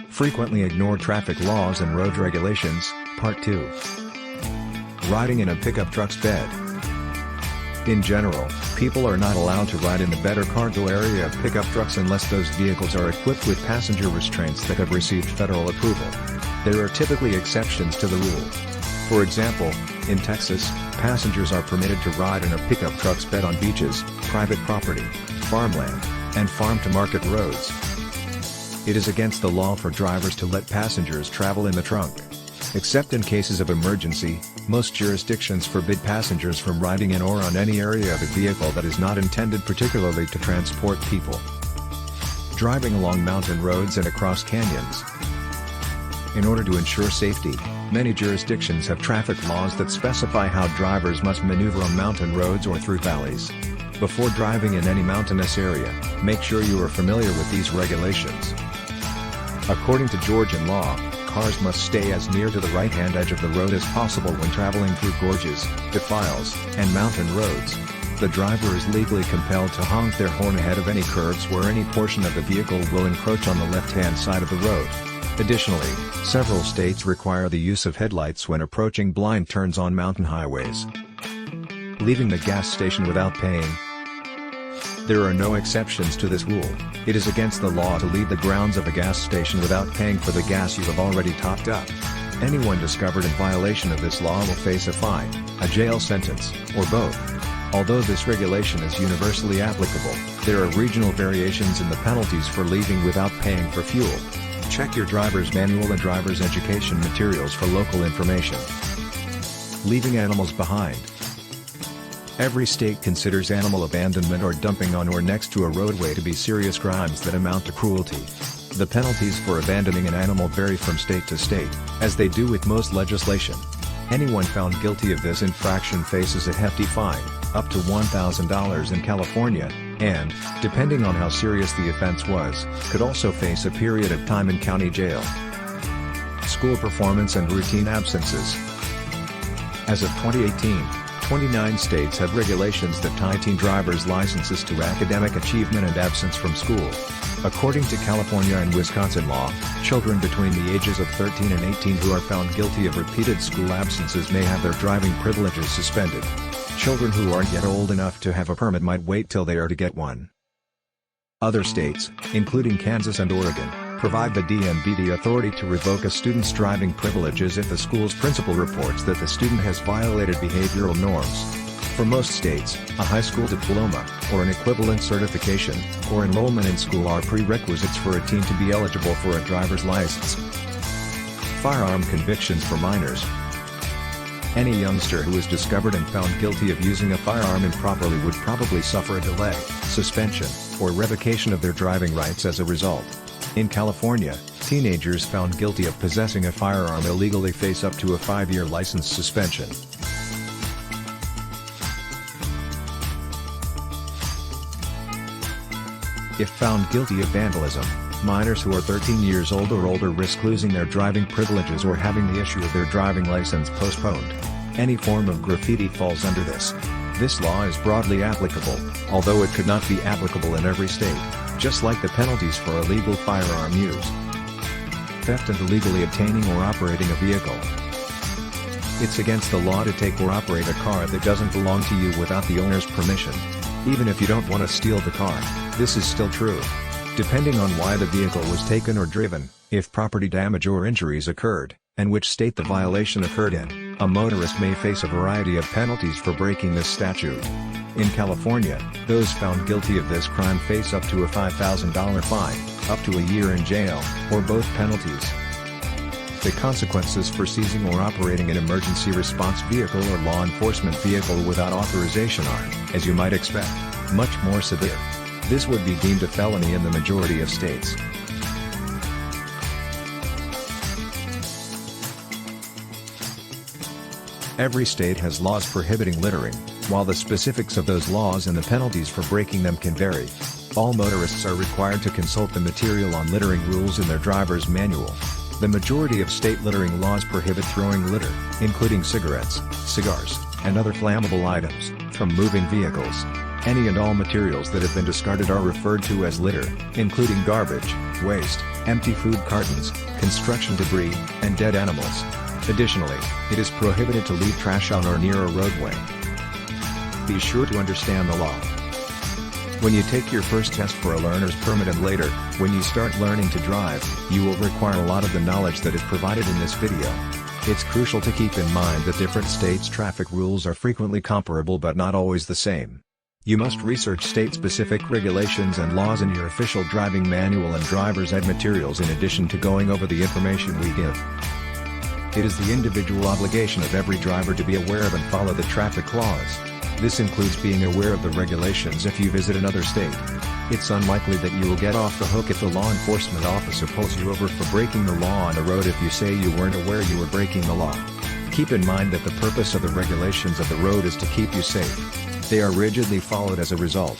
Frequently ignore traffic laws and road regulations, Part 2. Riding in a pickup truck's bed. In general, people are not allowed to ride in the bed or cargo area of pickup trucks unless those vehicles are equipped with passenger restraints that have received federal approval. There are typically exceptions to the rule. For example, in Texas, passengers are permitted to ride in a pickup truck's bed on beaches, private property, farmland, and farm-to-market roads. It is against the law for drivers to let passengers travel in the trunk. Except in cases of emergency, most jurisdictions forbid passengers from riding in or on any area of a vehicle that is not intended particularly to transport people. Driving along mountain roads and across canyons. In order to ensure safety, many jurisdictions have traffic laws that specify how drivers must maneuver on mountain roads or through valleys. Before driving in any mountainous area, make sure you are familiar with these regulations. According to Georgian law, cars must stay as near to the right-hand edge of the road as possible when traveling through gorges, defiles, and mountain roads. The driver is legally compelled to honk their horn ahead of any curves where any portion of the vehicle will encroach on the left-hand side of the road. Additionally, several states require the use of headlights when approaching blind turns on mountain highways. Leaving the gas station without paying. There are no exceptions to this rule. It is against the law to leave the grounds of a gas station without paying for the gas you have already topped up. Anyone discovered in violation of this law will face a fine, a jail sentence, or both. Although this regulation is universally applicable, there are regional variations in the penalties for leaving without paying for fuel. Check your driver's manual and driver's education materials for local information. Leaving animals behind. Every state considers animal abandonment or dumping on or next to a roadway to be serious crimes that amount to cruelty. The penalties for abandoning an animal vary from state to state, as they do with most legislation. Anyone found guilty of this infraction faces a hefty fine, up to $1,000 in California, and, depending on how serious the offense was, could also face a period of time in county jail. School performance and routine absences. As of 2018, 29 states have regulations that tie teen drivers' licenses to academic achievement and absence from school. According to California and Wisconsin law, children between the ages of 13 and 18 who are found guilty of repeated school absences may have their driving privileges suspended. Children who aren't yet old enough to have a permit might wait till they are to get one. Other states, including Kansas and Oregon, provide the DMV the authority to revoke a student's driving privileges if the school's principal reports that the student has violated behavioral norms. For most states, a high school diploma, or an equivalent certification, or enrollment in school are prerequisites for a teen to be eligible for a driver's license. Firearm convictions for minors. Any youngster who is discovered and found guilty of using a firearm improperly would probably suffer a delay, suspension, or revocation of their driving rights as a result. In California, teenagers found guilty of possessing a firearm illegally face up to a 5-year license suspension. If found guilty of vandalism, minors who are 13 years old or older risk losing their driving privileges or having the issue of their driving license postponed. Any form of graffiti falls under this. This law is broadly applicable, although it could not be applicable in every state, just like the penalties for illegal firearm use. Theft and illegally obtaining or operating a vehicle. It's against the law to take or operate a car that doesn't belong to you without the owner's permission. Even if you don't want to steal the car, this is still true. Depending on why the vehicle was taken or driven, if property damage or injuries occurred, and which state the violation occurred in, a motorist may face a variety of penalties for breaking this statute. In California, those found guilty of this crime face up to a $5,000 fine, up to a year in jail, or both penalties. The consequences for seizing or operating an emergency response vehicle or law enforcement vehicle without authorization are, as you might expect, much more severe. This would be deemed a felony in the majority of states. Every state has laws prohibiting littering, while the specifics of those laws and the penalties for breaking them can vary. All motorists are required to consult the material on littering rules in their driver's manual. The majority of state littering laws prohibit throwing litter, including cigarettes, cigars, and other flammable items, from moving vehicles. Any and all materials that have been discarded are referred to as litter, including garbage, waste, empty food cartons, construction debris, and dead animals. Additionally, it is prohibited to leave trash on or near a roadway. Be sure to understand the law. When you take your first test for a learner's permit and later, when you start learning to drive, you will require a lot of the knowledge that is provided in this video. It's crucial to keep in mind that different states' traffic rules are frequently comparable but not always the same. You must research state-specific regulations and laws in your official driving manual and driver's ed materials in addition to going over the information we give. It is the individual obligation of every driver to be aware of and follow the traffic laws. This includes being aware of the regulations if you visit another state. It's unlikely that you will get off the hook if the law enforcement officer pulls you over for breaking the law on the road if you say you weren't aware you were breaking the law. Keep in mind that the purpose of the regulations of the road is to keep you safe. They are rigidly followed as a result.